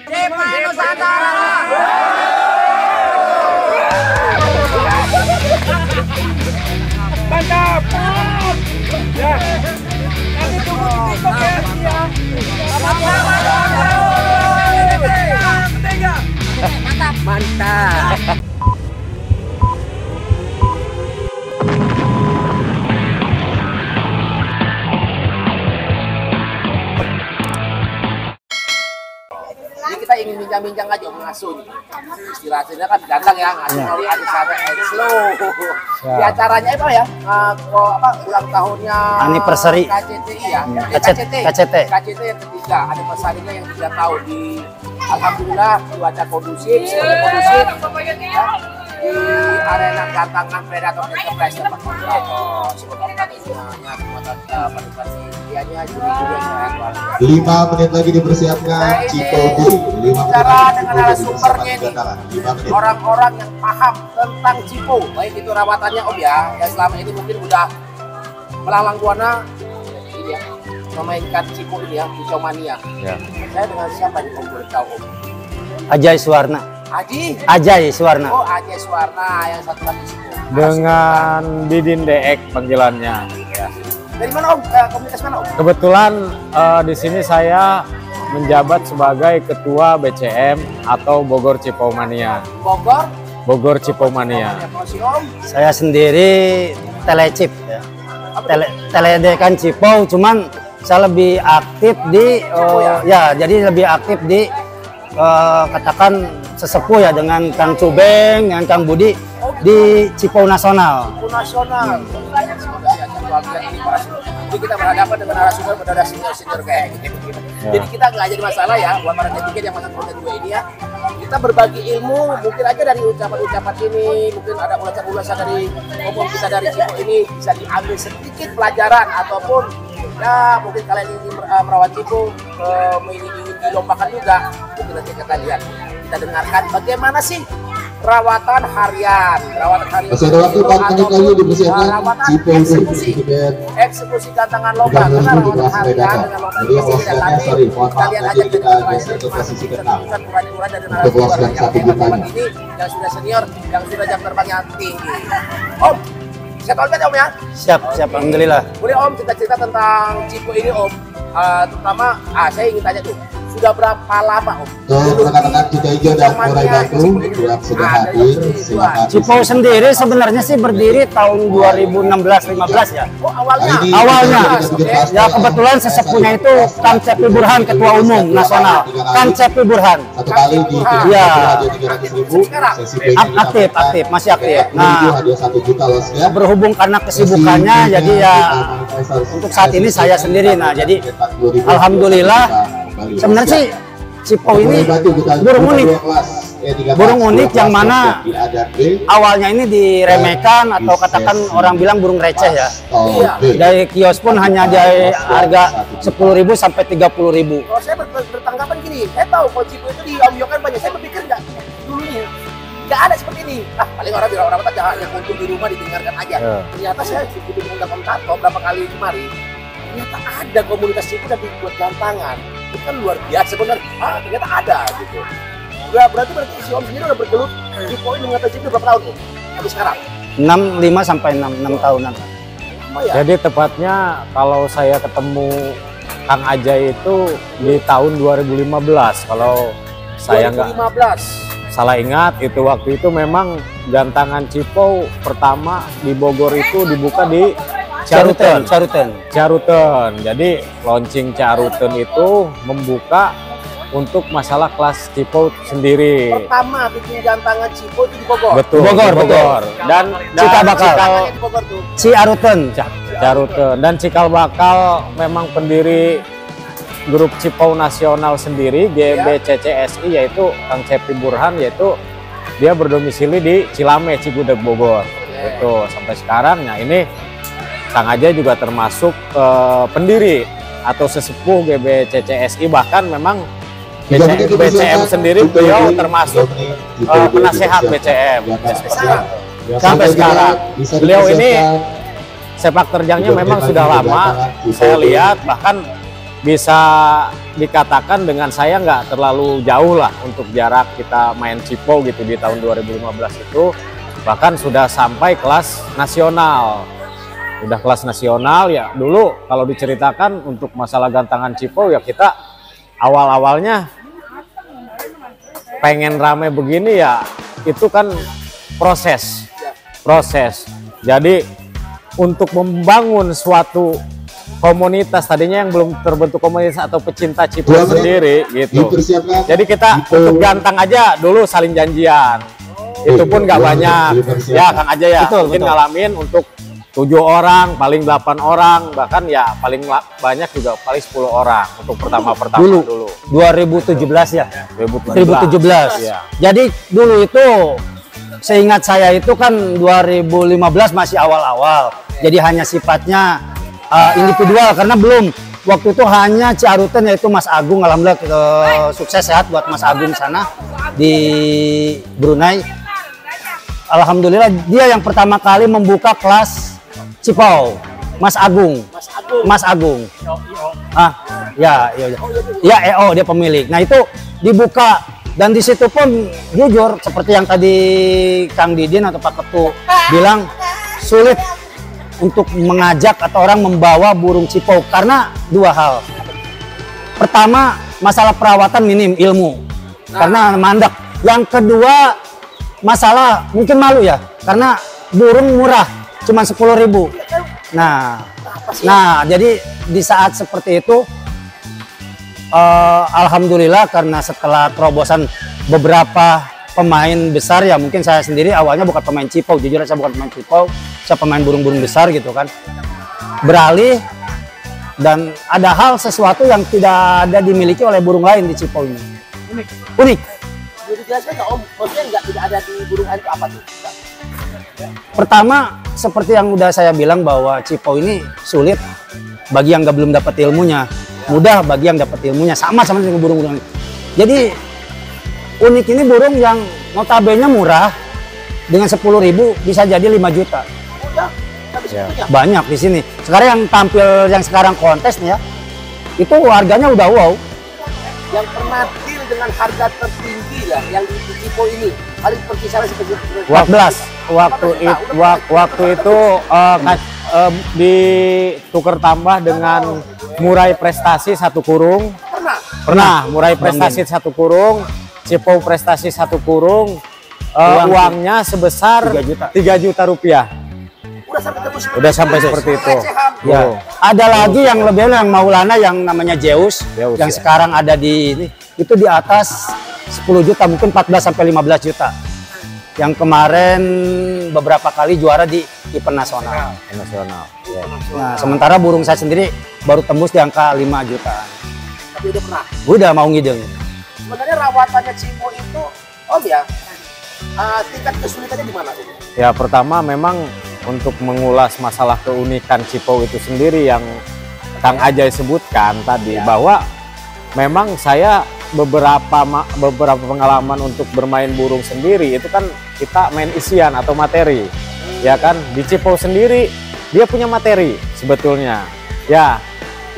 Cipa Nusantara. Mantap. Ya. Nanti tunggu di TikTok ya. Mantap. Mantap. Kita ingin bincang-bincang aja mengasuh istirahatnya kan datang ya ngasuh ada sana slow di acaranya apa ya ulang tahunnya anniversary KCTI ya KCT yang ketiga anniversary-nya yang 3 tahun di alhamdulillah cuaca kondusif ya, di arena gantangan Predator Enterprise tempat Juli 5 menit lagi dipersiapkan Cipo Duri 5 menit lagi narasumbernya ini orang-orang yang paham tentang Cipo baik itu rawatannya Om ya yang selama ini mungkin udah melalang buana ini ya memainkan Cipo ini ya Cipo Mania ya. Saya dengan siapa nih Om boleh tahu Om? Ajay Suwarna. Ajay Suwarna. Oh Ajay Suwarna yang satu lagi Cipo. Dengan Didin Deek panggilannya. Ya. Dari mana Om? Komunitas mana Om? Kebetulan di sini saya menjabat sebagai ketua BCM atau Bogor Cipo Mania. Bogor Cipo Mania. Saya sendiri telecip ya. Teledekan Cipo, cuman saya lebih aktif di ya jadi lebih aktif di katakan sesepuh ya dengan Kang Cubeng, dengan Kang Budi di Cipo Nasional. Jadi kita berhadapan dengan narasumber senior kayak gitu. Jadi kita nggak jadi masalah ya buat para netizen yang masuk konten gue ini ya. Kita berbagi ilmu, mungkin aja dari ucapan-ucapan ini, mungkin ada ulasan-ulasan dari ngomong kita dari Cipo ini bisa diambil sedikit pelajaran ataupun ya mungkin kalian ingin merawat Cipo, ingin dilombakan juga, mungkin nanti kita lihat, kita dengarkan bagaimana sih perawatan harian. Masih ada waktu 4 menit lagi dipersiapkan Cipo eksekusi gantangan lomba karena rawatan harian dengan lomba ini kita lihat aja kita geser ke posisi ke-6 untuk luaskan 1 jutanya ini yang sudah senior, yang sudah jam terbangnya tinggi. Om, siap kan Om ya? Siap, alhamdulillah. Boleh Om cerita-cerita tentang Cipo ini Om, terutama saya ingin tanya tuh sudah berapa lama Om? Rekan-rekan kita hijau dan Murai Batu yang sudah hadir, silakan. Cipo sendiri sebenarnya sih berdiri tahun 2016-15 ya. Oh awalnya ya kebetulan sesepuhnya itu Kang Cepi Burhan, Ketua Umum Nasional. Kang Cepi Burhan. Satu kali di ya. 300.000 aktif, masih aktif. Nah, hadiah 1 juta losnya. berhubung karena kesibukannya jadi ya untuk saat ini saya sendiri. Nah, jadi alhamdulillah sebenarnya sih Cipo ini burung unik yang mana awalnya ini diremehkan atau katakan orang bilang burung receh ya. Dari kios pun hanya dari harga 10.000 sampai 30.000. Kalau saya bertanggapan gini, saya tahu kalau Cipo itu diomyongkan banyak, saya berpikir nggak dulunya nggak ada seperti ini. Paling orang bilang orang jangan yang untuk di rumah didengarkan aja. Ternyata saya begitu mengundang Tato berapa kali kemarin, ternyata ada komunitas Cipo dan dibuat gantangan. Itu kan luar biasa benar. Ternyata ada gitu. Berarti si Om sendiri udah bergelut Cipo ini mengatasi itu berapa tahun Om? Sampai sekarang? 5 sampai 6 tahunan. Ya? Jadi tepatnya kalau saya ketemu Kang Ajay itu di tahun 2015 kalau saya nggak salah ingat itu waktu itu memang gantangan Cipo pertama di Bogor itu dibuka di Caruten. Jadi launching Caruten itu membuka untuk masalah kelas Cipo sendiri. Pertama bikin gantangan Cipo itu di Bogor. Betul. Bogor. Dan Cikal Bakal. Caruten. Dan Cikal Bakal memang pendiri grup Cipo Nasional sendiri GBCCSI yaitu Kang Cepi Burhan, yaitu dia berdomisili di Cilame, Cigudeg, Bogor. Itu sampai sekarang. Nah ini Kang Ajay juga termasuk pendiri atau sesepuh GBCCSI, bahkan memang BCM sendiri beliau termasuk penasehat BCM sampai sekarang. Beliau ini sepak terjangnya memang sudah lama, saya lihat bahkan bisa dikatakan dengan saya nggak terlalu jauh lah untuk jarak kita main Cipau gitu di tahun 2015 itu, bahkan sudah sampai kelas nasional. Udah kelas nasional ya. Dulu kalau diceritakan untuk masalah gantangan Cipau ya, kita awal-awalnya pengen rame begini ya, itu kan proses. Jadi untuk membangun suatu komunitas, tadinya yang belum terbentuk komunitas atau pecinta Cipau sendiri gitu. Jadi kita untuk gantang aja dulu saling janjian. Itu pun nggak banyak. Ya Kang aja ya, mungkin ngalamin untuk 7 orang, paling 8 orang, bahkan ya paling banyak juga paling 10 orang untuk pertama-pertama dulu. 2017 ya. 2017. Ya. Jadi dulu itu seingat saya itu kan 2015 masih awal-awal. Jadi hanya sifatnya individual, karena belum waktu itu hanya Ciarutan, yaitu Mas Agung. Alhamdulillah sukses sehat buat Mas Agung sana di Brunei. Alhamdulillah dia yang pertama kali membuka kelas Cipau, Mas Agung. Ya EO dia pemilik. Nah itu dibuka, dan di situ pun jujur seperti yang tadi Kang Didin atau Pak Ketu bilang, sulit untuk mengajak atau orang membawa burung Cipau karena 2 hal. Pertama, masalah perawatan minim, ilmu karena mandek. Yang kedua, masalah mungkin malu ya, karena burung murah, cuma 10.000. Nah jadi di saat seperti itu alhamdulillah, karena setelah terobosan beberapa pemain besar ya, mungkin saya sendiri awalnya bukan pemain Cipau, jujur saya bukan pemain Cipau, saya pemain burung-burung besar gitu kan, beralih, dan ada hal sesuatu yang tidak ada dimiliki oleh burung lain di Cipau ini. Unik. Jadi jelaskan nggak Om, maksudnya tidak ada di burung lain itu apa tuh? Pertama, seperti yang udah saya bilang bahwa Cipau ini sulit bagi yang belum dapat ilmunya, mudah bagi yang dapat ilmunya, sama dengan burung-burung. Jadi unik ini burung yang notabene murah, dengan 10.000 bisa jadi 5 juta. Banyak di sini. Sekarang yang tampil yang sekarang kontes nih ya, itu harganya udah wow. Yang pernah deal dengan harga tertinggi ya, yang di Cipau ini, paling perkisaran seperti 14. Waktu itu ditukar tambah dengan murai prestasi 1 kurung. Pernah murai prestasi 1 kurung, Cipau prestasi 1 kurung, uangnya sebesar 3 juta rupiah. Udah sampai seperti itu. Ya. Ada lagi yang lebih, yang Maulana yang namanya Zeus yang sekarang ada di ini, itu di atas 10 juta, mungkin 14 sampai 15 juta. Yang kemarin beberapa kali juara di event nasional. Ya. Nah, sementara burung saya sendiri baru tembus di angka 5 jutaan. Tapi udah pernah. Udah mau ngideng. Sebenarnya rawatannya Cipau itu, Om ya, tingkat kesulitannya di mana? Ya pertama memang untuk mengulas masalah keunikan Cipau itu sendiri yang Kang Ajay sebutkan tadi, bahwa memang saya beberapa pengalaman untuk bermain burung sendiri itu kan kita main isian atau materi, ya kan. Di Cipau sendiri dia punya materi sebetulnya, ya,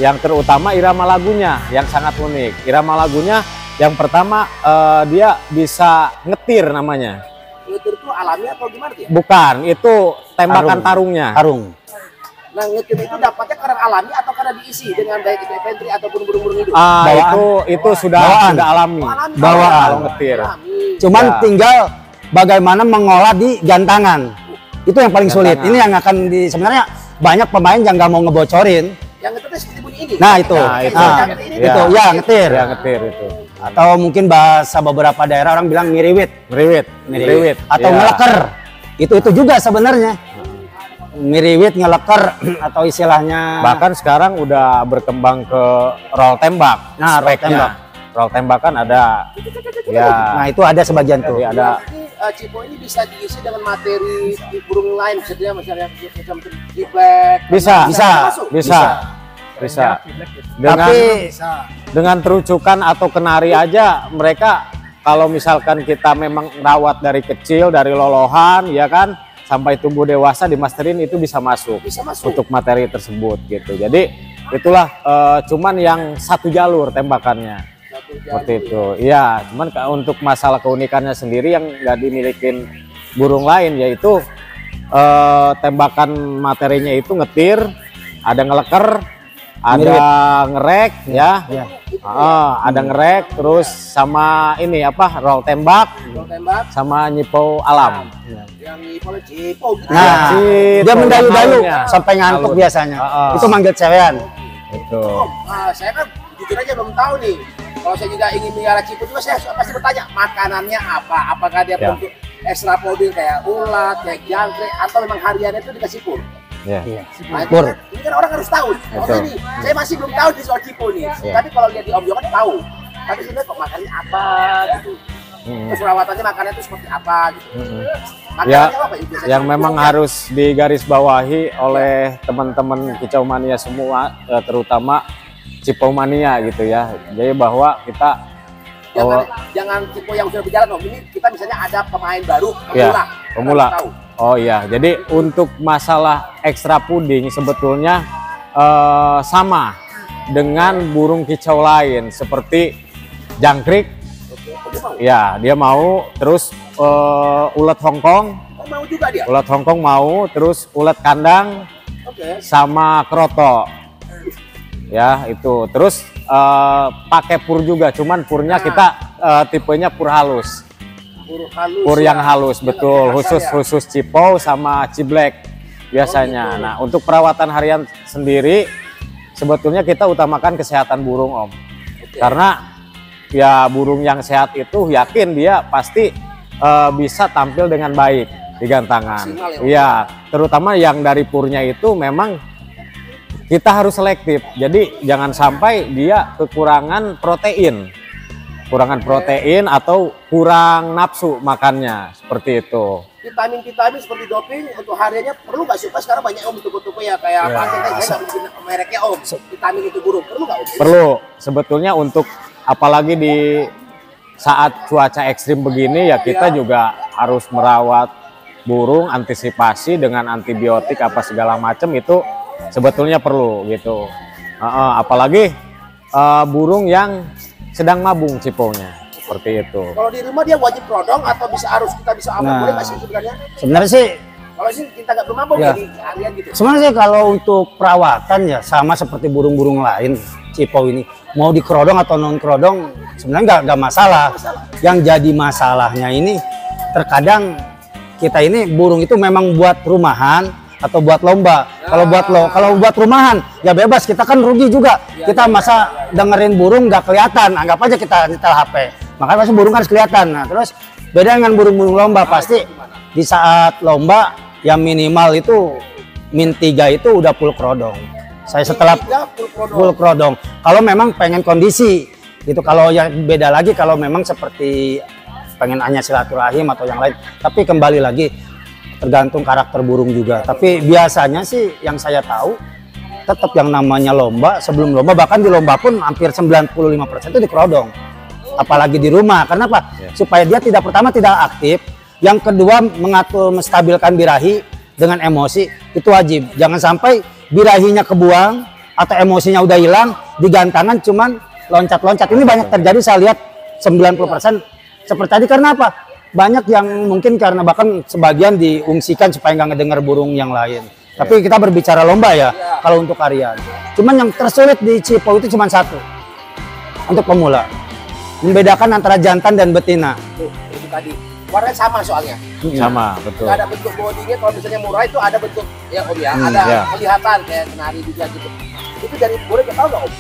yang terutama irama lagunya yang sangat unik. Irama lagunya yang pertama dia bisa ngetir namanya. Ngetir itu alami atau gimana ya? Bukan, itu tembakan tarungnya. Tarung. Nah, ngetir itu dapatnya karena alami atau karena diisi dengan baik itu infanteri ataupun burung-burung hidup? Itu sudah alami. Bawaan. Kalau ngetir. Cuman tinggal bagaimana mengolah di gantangan. Itu yang paling sulit. Ini yang akan sebenarnya banyak pemain yang nggak mau ngebocorin. Yang ngetirnya seperti bunyi ini. Nah, itu. Itu ya ngetir. Ya, ngetir itu. Atau mungkin bahasa beberapa daerah orang bilang ngiriwit. Ngiriwit. Atau ngeleker. Itu juga sebenarnya. Ngiriwit, ngeleker, atau istilahnya. Bahkan sekarang udah berkembang ke roll tembak. Nah, roll tembak. Roll tembak kan ada. Ya. Nah, itu ada sebagian tuh. Jadi ada. Cipau ini bisa diisi dengan materi di burung lain, misalnya macam triplek. Bisa. Tapi Dengan terucukan atau kenari aja, mereka kalau misalkan kita memang rawat dari kecil, dari lolohan, ya kan, sampai tumbuh dewasa dimasterin, itu bisa masuk untuk materi tersebut gitu. Jadi itulah cuman yang satu jalur tembakannya seperti itu. Iya, cuman untuk masalah keunikannya sendiri yang nggak dimilikin burung lain yaitu tembakan materinya itu ngetir, ada ngeleker, ada ngerek ya. Ada ngerek, terus sama ini apa, roll tembak, sama nyipau alam. Yang nyipau cipau gitu. Nah, dia mendayu-dayu sampai ngantuk biasanya. Itu manggil cewean. Itu. Saya kan jujur aja belum tahu nih. Kalau saya juga ingin melihara cipau juga saya pasti bertanya makanannya apa? Apakah dia bentuk ekstra mobil kayak ulat, kayak jangkrik, atau memang hariannya itu dikasih pur? Iya. Nah, ini kan orang harus tahu. Ini saya masih belum tahu di soal cipau nih. Tapi kalau lihat di Om Jo kan tahu. Tapi sebenarnya kok makannya apa gitu. Terus perawatannya makannya itu seperti apa gitu. Ya, apa, yang memang harus digarisbawahi oleh teman-teman kicau mania semua, terutama cipau mania gitu ya. Jadi bahwa kita jangan cipau yang sudah berjalan Om. Ini kita misalnya ada pemain baru, pemula. Oh iya, jadi untuk masalah ekstra puding sebetulnya sama dengan burung kicau lain seperti jangkrik. Ya, dia mau, terus ulet Hongkong. Mau juga dia. Ulet Hongkong mau, terus ulet kandang, sama kroto. Ya, itu. Terus pakai pur juga, cuman purnya kita tipenya pur halus. Pur yang halus, betul, khusus cipau sama ciblek biasanya. Nah, untuk perawatan harian sendiri sebetulnya kita utamakan kesehatan burung Om. Karena ya burung yang sehat itu yakin dia pasti bisa tampil dengan baik di gantangan. Iya, terutama yang dari purnya itu memang kita harus selektif. Jadi jangan sampai dia kekurangan protein. Atau kurang nafsu makannya, seperti itu. Vitamin-vitamin seperti doping untuk hariannya perlu nggak sih? Sekarang banyak Om toko-toko ya kayak apa? Saya nggak bikin mereknya Om. Vitamin itu burung perlu nggak Om? Perlu. Sebetulnya untuk apalagi di saat cuaca ekstrim begini ya kita juga harus merawat burung, antisipasi dengan antibiotik apa segala macam itu sebetulnya perlu gitu. Apalagi burung yang sedang mabung cipaunya seperti itu. Kalau di rumah dia wajib prodong atau kita bisa aman, boleh nggak sih sebenarnya? Sebenarnya sih kalau sih kita nggak bermabung jadi harian gitu. Sebenarnya sih kalau untuk perawatan ya sama seperti burung-burung lain cipau ini, mau dikerodong atau non kerodong sebenarnya nggak masalah. Yang jadi masalahnya ini terkadang kita ini burung itu memang buat rumahan atau buat lomba. Kalau buat rumahan ya bebas, kita kan rugi juga. Kita masa dengerin burung nggak kelihatan, anggap aja kita nyetel HP. Makanya pasti burung harus kelihatan. Nah, terus beda dengan burung-burung lomba, pasti di saat lomba yang minimal itu min 3 itu udah full kerodong. Saya setelah full kerodong. Kalau memang pengen kondisi itu, kalau yang beda lagi kalau memang seperti pengen hanya silaturahim atau yang lain. Tapi kembali lagi tergantung karakter burung juga. Tapi biasanya sih yang saya tahu tetap yang namanya lomba, sebelum lomba bahkan di lomba pun hampir 95% itu dikerodong. Apalagi di rumah. Kenapa? Supaya dia pertama tidak aktif, yang kedua mengatur menstabilkan birahi dengan emosi itu wajib. Jangan sampai birahinya kebuang atau emosinya udah hilang, di gantangan cuman loncat-loncat. Ini banyak terjadi, saya lihat 90% seperti tadi. Karena apa? Banyak yang mungkin karena bahkan sebagian diungsikan supaya nggak ngedengar burung yang lain. Tapi kita berbicara lomba ya, kalau untuk harian. Cuman yang tersulit di cipau itu cuma satu untuk pemula, membedakan antara jantan dan betina. Itu tadi warnanya sama soalnya. Sama, betul. Ada bentuk bodinya, kalau misalnya murah itu ada bentuk ya Om ya, ada kelihatan kayak kenari juga gitu. Itu dari boleh kita tahu nggak Om?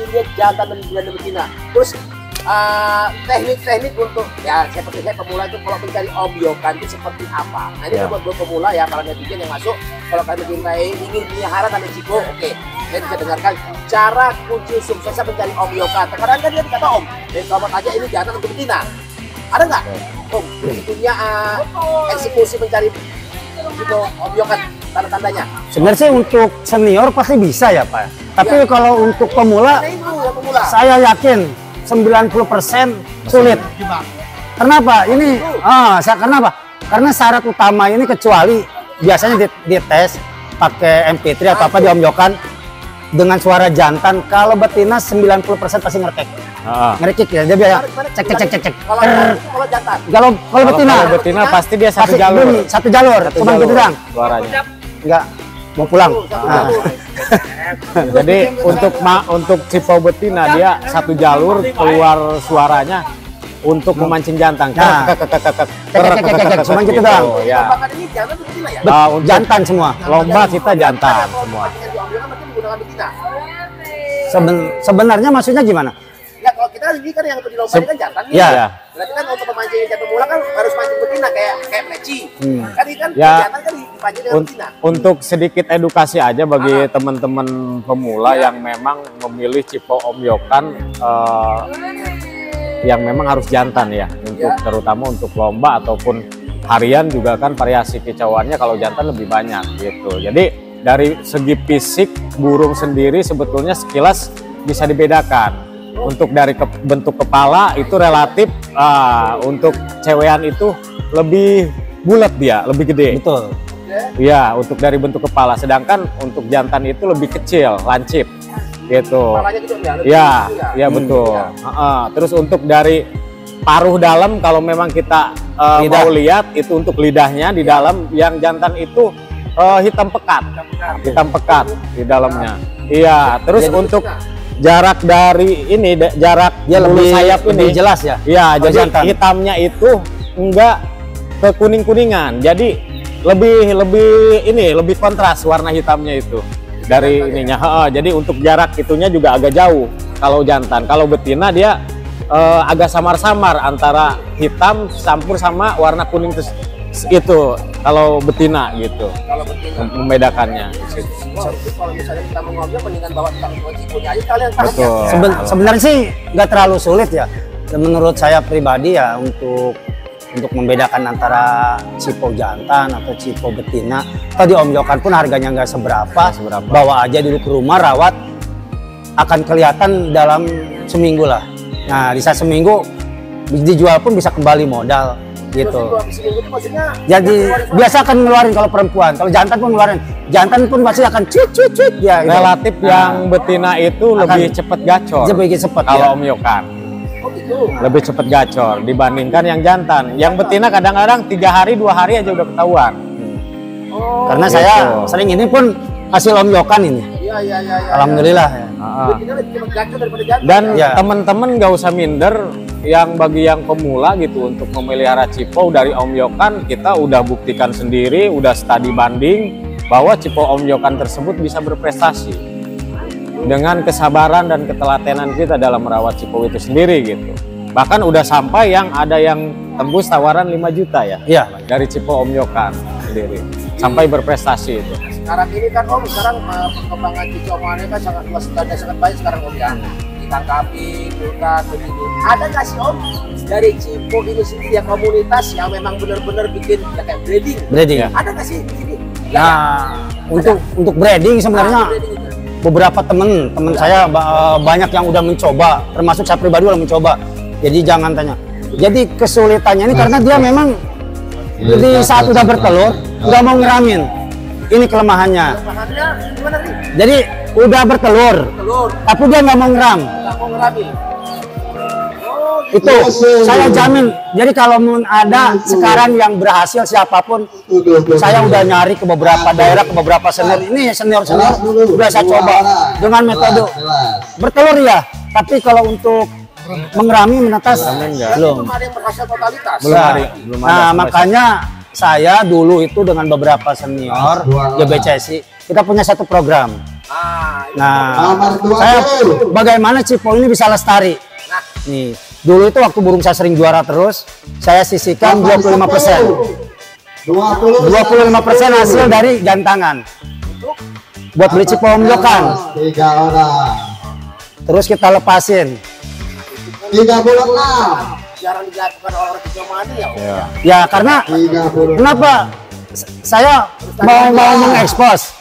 Ini jantan dan betina. Terus teknik-teknik untuk ya seperti saya pemula itu kalau mencari ombyokan itu seperti apa? Nah ini buat pemula ya, para netizen yang masuk, kalau kalian mencintai ingin melihara namanya cipau, oke, saya bisa dengarkan cara kunci suksesnya mencari ombyokan. Terkadang kan dia kata Om, selamat aja ini jantan untuk betina. Ada nggak Om punya eksekusi mencari cipau ombyokan, tanda-tandanya? Sebenarnya sih untuk senior pasti bisa ya Pak. Tapi kalau untuk pemula, saya yakin 90% sulit. Kenapa? Ini kenapa? Karena syarat utama ini kecuali biasanya dites pakai MP3 atau apa di omjokan, dengan suara jantan. Kalau betina 90% pasti ngertek. Ngerikik ya, dia bilang cek. Kalau jantan. Kalau betina, pasti dia satu pasti jalur. bunyi, satu jalur, cuma gitu doang. Suaranya. Enggak mau pulang. Nah. Jadi untuk cipau betina dia satu jalur keluar suaranya untuk memancing jantan. Nah. Cuma gitu doang. Ya. Apakah ini jantan atau betina ya? Jantan semua. Lomba kita jantan semua. Sebenarnya maksudnya gimana? Ya kalau kita ini kan yang untuk dilomba ini kan jantan nih. Ya. Berarti kan untuk pemancing jantan pemula kan harus mancing betina kayak pleci. Kan ini kan Ya. jantan kan dipancing dengan betina. Untuk sedikit edukasi aja bagi teman-teman pemula yang memang memilih cipau omyokan yang memang harus jantan ya, untuk terutama untuk lomba ataupun harian juga kan variasi kicauannya kalau jantan lebih banyak gitu. Jadi dari segi fisik burung sendiri sebetulnya sekilas bisa dibedakan. Untuk dari bentuk kepala itu relatif untuk cewean itu lebih bulat dia, lebih gede. Betul. Iya, untuk dari bentuk kepala. Sedangkan untuk jantan itu lebih kecil, lancip gitu. Kepalanya gitu ya. Iya betul. Terus untuk dari paruh dalam kalau memang kita mau lihat itu untuk lidahnya di dalam yang jantan itu hitam pekat di dalamnya. Iya, terus untuk jarak dari ini jarak Dia lebih sayap lebih ini jelas ya. Iya, jadi jantan. hitamnya itu enggak ke kuning-kuningan. Jadi lebih kontras warna hitamnya itu dari ininya. Jadi untuk jarak itunya juga agak jauh kalau jantan. Kalau betina dia agak samar-samar antara hitam campur sama warna kuning itu kalau betina gitu. Kalau betina Membedakannya. Wah, itu kalau misalnya kita mau ngobrol mendingan bawa tukang ciponya aja kalian Betul. Sebenarnya sih nggak terlalu sulit ya. Dan menurut saya pribadi ya untuk membedakan antara cipau jantan atau cipau betina. Tadi omyokan pun harganya nggak seberapa. Bawa aja dulu ke rumah, rawat, akan kelihatan dalam seminggu lah. Nah, bisa seminggu dijual pun bisa kembali modal gitu. Jadi biasa akan ngeluarin kalau perempuan, kalau jantan pun ngeluarin. Jantan pun pasti akan cuit ya. Gitu. Relatif yang betina itu lebih cepat gacor. Lebih cepat kalau ya. omyokan. Lebih cepat gacor dibandingkan yang jantan. Yang betina kadang-kadang 3 hari 2 hari aja udah ketahuan. Karena gitu. saya sering ini pun hasil omyokan ini. Iya. Alhamdulillah ya. Dan teman-teman nggak usah minder yang bagi yang pemula gitu untuk memelihara cipau dari omyokan, kita udah buktikan sendiri, udah studi banding bahwa cipau omyokan tersebut bisa berprestasi dengan kesabaran dan ketelatenan kita dalam merawat cipau itu sendiri gitu. Bahkan udah sampai yang ada yang tembus tawaran 5 juta ya, dari cipau omyokan sendiri sampai berprestasi itu. Sekarang ini kan Om, sekarang perkembangan cipau kan sangat luas dan sangat banyak sekarang Om ya. Ditangkapi, hutan, begitu. Ada nggak sih Om dari cipau ini sendiri ya komunitas yang memang benar-benar bikin ya kayak breeding? Breeding. Ada nggak sih di sini? Nah, untuk breeding sebenarnya beberapa temen saya banyak yang udah mencoba, termasuk saya pribadi udah mencoba. Jadi jangan tanya. Jadi kesulitannya ini karena dia memang di saat udah bertelur udah mau ngeramin. Ini kelemahannya. Kelemahannya gimana nih? Jadi udah bertelur, tapi dia nggak mau ngeram. Nggak mau ngeramin. Itu saya jamin. Jadi kalau ada sekarang yang berhasil siapapun, saya udah nyari ke beberapa daerah, ke beberapa senior. Ini senior udah saya coba dengan metode bertelur ya. Tapi kalau untuk mengerami menetas belum. Belum ada yang berhasil totalitas. Belum ada. Nah, makanya saya dulu itu dengan beberapa senior GBCSI kita punya satu program. Nah, saya bagaimana cipau ini bisa lestari. Nih, dulu itu waktu burung saya sering juara terus, saya sisihkan 25%. 25% hasil dari jantangan. Buat beli cipau omyokan. 3 orang. Terus kita lepasin. 36. Jarang dilakukan oleh orang cipau mani ya. Ya karena kenapa saya mau mengekspos?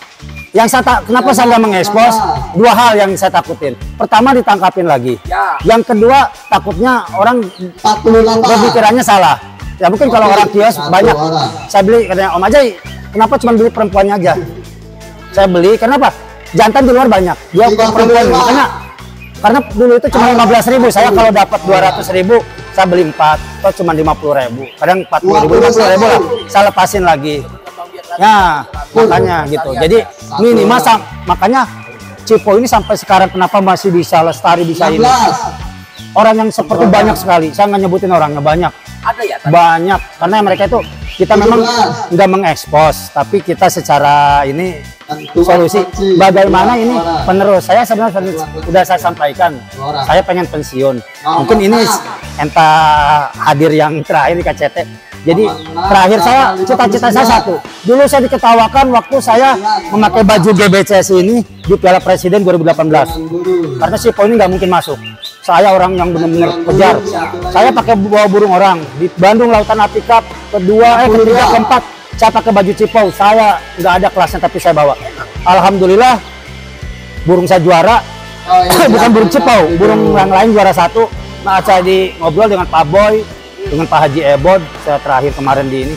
Kenapa saya nggak mengekspos? 2 hal yang saya takutin. Pertama ditangkapin lagi. Yang kedua takutnya orang 48. berpikirannya salah. Ya mungkin kalau orang kios banyak. Saya beli katanya Om Ajay, kenapa cuma beli perempuannya aja? Saya beli kenapa? Jantan di luar banyak. Dia perempuan makanya karena dulu itu cuma 15.000. Saya kalau dapat 200.000 saya beli 4 atau cuma 50.000. Kadang 40.000, 50.000 lah. Saya lepasin lagi. Ya, makanya gitu. Jadi minimal makanya Cipo ini sampai sekarang kenapa masih bisa lestari, bisa ini. Orang yang seperti banyak sekali. Saya nggak nyebutin orangnya, banyak. Ada ya? Banyak. Karena mereka itu kita memang nggak mengekspos, tapi kita secara ini solusi bagaimana ini penerus. Saya sebenarnya sudah saya sampaikan, saya pengen pensiun. Mungkin ini entah hadir yang terakhir di KCT. Jadi terakhir saya cita-cita saya satu. Dulu saya diketawakan waktu saya memakai baju GBCS ini di Piala Presiden 2018. Karena Cipo ini nggak mungkin masuk. Saya orang yang benar-benar kejar. Saya pakai bawa burung orang di Bandung Lautan Api Cup ketiga, keempat. Saya pakai baju Cipo. Saya nggak ada kelasnya tapi saya bawa. Alhamdulillah burung saya juara. Bukan burung Cipo, burung yang lain juara 1. Nah, saya ngobrol dengan Pak Boy, dengan Pak Haji Ebod, saya terakhir kemarin di ini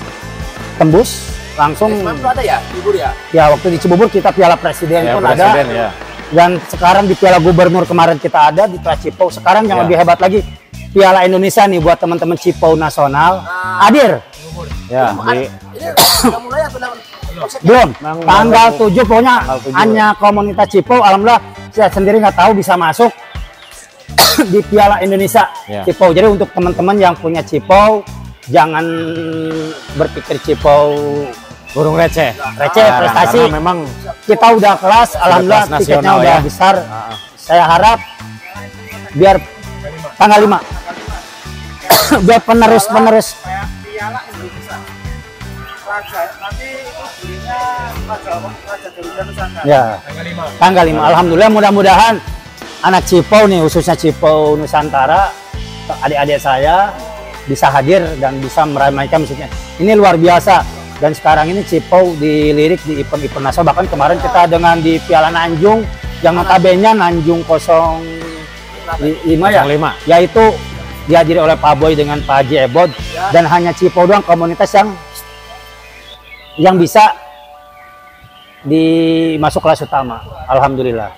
tembus langsung. Ada ya, Cibubur ya? Ya, waktu di Cibubur kita Piala Presiden pun Presiden, ada. ya. Dan sekarang di Piala Gubernur kemarin kita ada di Piala Cipo. Sekarang yang lebih hebat lagi Piala Indonesia nih buat teman-teman Cipo nasional. Hadir. Ya, Ini udah mulai atau belum? Tanggal 7 pokoknya hanya komunitas Cipo. Alhamdulillah saya sendiri nggak tahu bisa masuk di Piala Indonesia Cipo. Jadi untuk teman-teman yang punya Cipo, jangan berpikir Cipo burung receh. Prestasi. Karena memang kita udah kelas, alhamdulillah kelas tiketnya nasional, udah ya. besar. Saya harap biar tanggal 5 biar penerus Piala Indonesia Raja nanti itu belinya Raja Garuda Nusantara ya tanggal 5. Alhamdulillah mudah-mudahan anak Cipo nih khususnya Cipo Nusantara, adik-adik saya bisa hadir dan bisa meramaikan musiknya. Ini luar biasa. Dan sekarang ini Cipo dilirik di event-event nasional. Bahkan kemarin kita dengan di Piala Nanjung yang notabene Nanjung 05 ya, yaitu dihadiri oleh Pak Boy dengan Pak Haji Ebod. Dan hanya Cipo doang komunitas yang bisa dimasuk kelas utama. Alhamdulillah.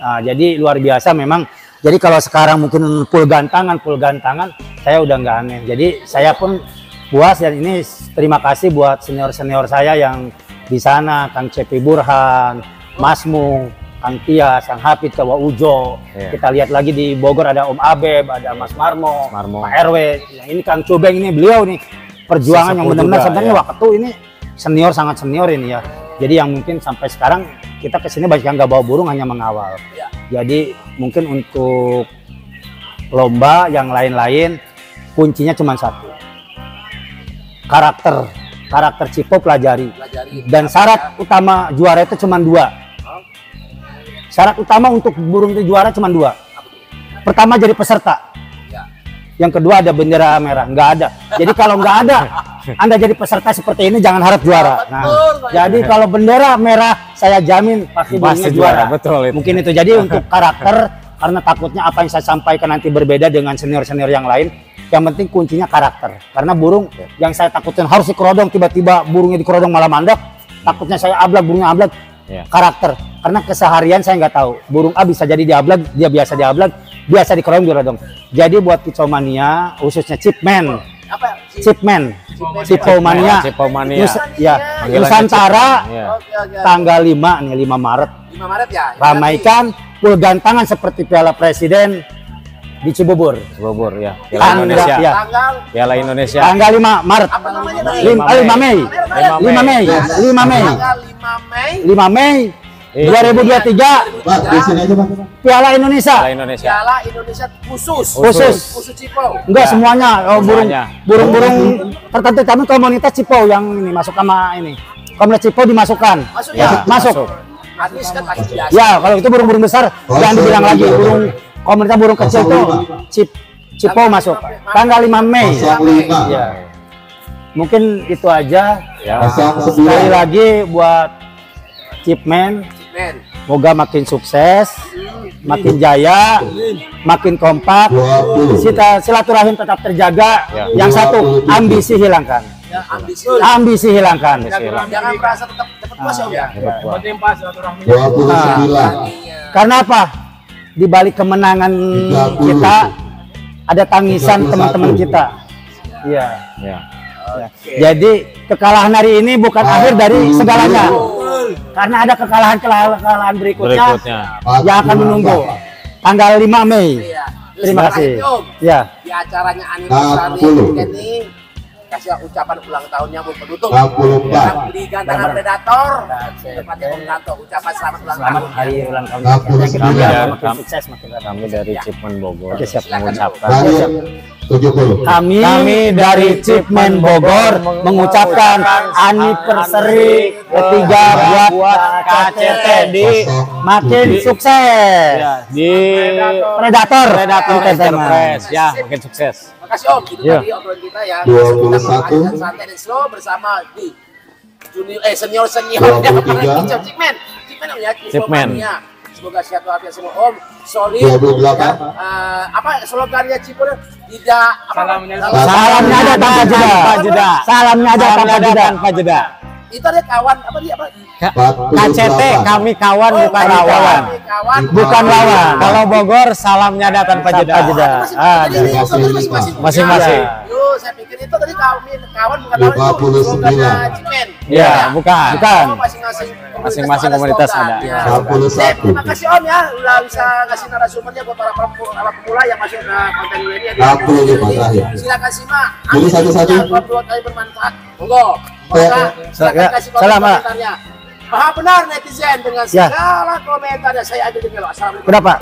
Nah, jadi luar biasa memang. Jadi kalau sekarang mungkin full gantangan, saya udah nggak aneh. Jadi saya pun puas dan ini terima kasih buat senior-senior saya yang di sana, Kang Cepi Burhan, Mas Mung, Kang Tias, Kang Hafid, Kawa Ujo. Kita lihat lagi di Bogor ada Om Abeb, ada Mas Marmo, Pak RW. Yang ini Kang Cubeng ini beliau nih perjuangan yang benar-benar sebenarnya waktu ini senior, sangat senior ini ya. Jadi yang mungkin sampai sekarang kita kesini banyak yang nggak bawa burung, hanya mengawal. Jadi mungkin untuk lomba yang lain-lain kuncinya cuma satu. Karakter Cipo pelajari. Dan syarat utama juara itu cuma 2. Syarat utama untuk burung itu juara cuma 2. Pertama jadi peserta. Yang kedua ada bendera merah. Nggak ada. Jadi kalau nggak ada Anda jadi peserta seperti ini jangan harap juara. Nah, jadi kalau bendera merah saya jamin pasti burungnya juara. Betul itu. Mungkin itu. Jadi untuk karakter, karena takutnya apa yang saya sampaikan nanti berbeda dengan senior-senior yang lain. Yang penting kuncinya karakter. Karena burung yang saya takutin harus dikerodong, tiba-tiba burungnya dikerodong malah mandek. Takutnya saya ablak, burungnya ablak. Karakter. Karena keseharian saya nggak tahu. Burung A bisa jadi diablak, dia biasa diablak, biasa dikerodong. Jadi buat Kicomania, khususnya Chipman. Cipomania. Nusantara tanggal 5 nih, 5 Maret. 5 Maret ya. Ramaikan full gantangan seperti Piala Presiden di Cibubur ya. Piala Indonesia. Piala Indonesia. Tanggal 5 Maret. Apa namanya? 5 Mei. 5 Mei 2023. Pak, di sini aja, Pak. Piala Indonesia. Piala Indonesia khusus Cipo. Enggak semuanya. Burung-burung tertentu kami komunitas Cipo yang ini masuk sama ini. Komunitas Cipo dimasukkan. Masuk. Hadis kan hadis biasa. Ya, kalau itu burung-burung besar jangan dibilang lagi. Komunitas burung kecil tuh Cipo masuk tanggal 5 Mei. Ya. Mungkin itu aja. Sekali lagi buat Chipman, moga makin sukses, makin jaya, makin kompak. Silaturahim tetap terjaga. Yang satu, ambisi hilangkan. Ambisi hilangkan. Jangan merasa tetap puas ya Om ya. Penting pas silaturahmi. 29. Karena apa? Di balik kemenangan 30. kita ada tangisan teman-teman kita. Iya. Ya. Ya. Jadi kekalahan hari ini bukan akhir dari segalanya. Karena ada kekalahan berikutnya yang akan menunggu. Tanggal 5 Mei. Iya. Terima kasih. Om. Ya. Di acaranya anniversary 60. ini kasih ucapan ulang tahunnya Bu penutup. 64. Yang di Gantara Predator. Tepatnya Om Kanto ucapan selamat ulang Selamat tahun. hari ulang tahun. 69. Makin sukses makin Kami dari Cipmen Bogor Oke, siap. mengucapkan Balik 70. Kami dari Cipmen Bogor mengucapkan anniversary ketiga buat KCT di makin sukses. ya, di Predator Enterprise ya, makin sukses. Makasih Om, itu Iya. tadi obrolan kita ya. 21. Kita santai dan slow bersama di senior 23. Cipmen Om ya. Cipmen. Semoga sehat walafiat semua Om. Solid. 28. Ya. Apa slogannya Cipmen? Tidak Salamnya Salamnya ada tanpa jeda. Salamnya ada tanpa jeda. Itu ada kawan apa dia apa? KCT kami kawan bukan lawan. Kawan. Bukan lawan. Kalau Bogor salamnya ada tanpa jeda. Masing-masing. Yo, saya pikir itu tadi kawan bukan lawan itu 59. slogannya Cipmen. Ya, bukan. Oh, Masing-masing komunitas ada. Ya. 61. Terima kasih Om ya, udah bisa ngasih narasumbernya buat para pemula yang masuk ke konten ini ya. 65 terakhir. Silakan simak. Jadi satu-satu. Dua kali bermanfaat. Monggo. Ya. Silakan kasih Salam, Pak. komentarnya. Maha benar netizen dengan Ya. segala komentarnya saya ambil di Assalamualaikum. Berapa?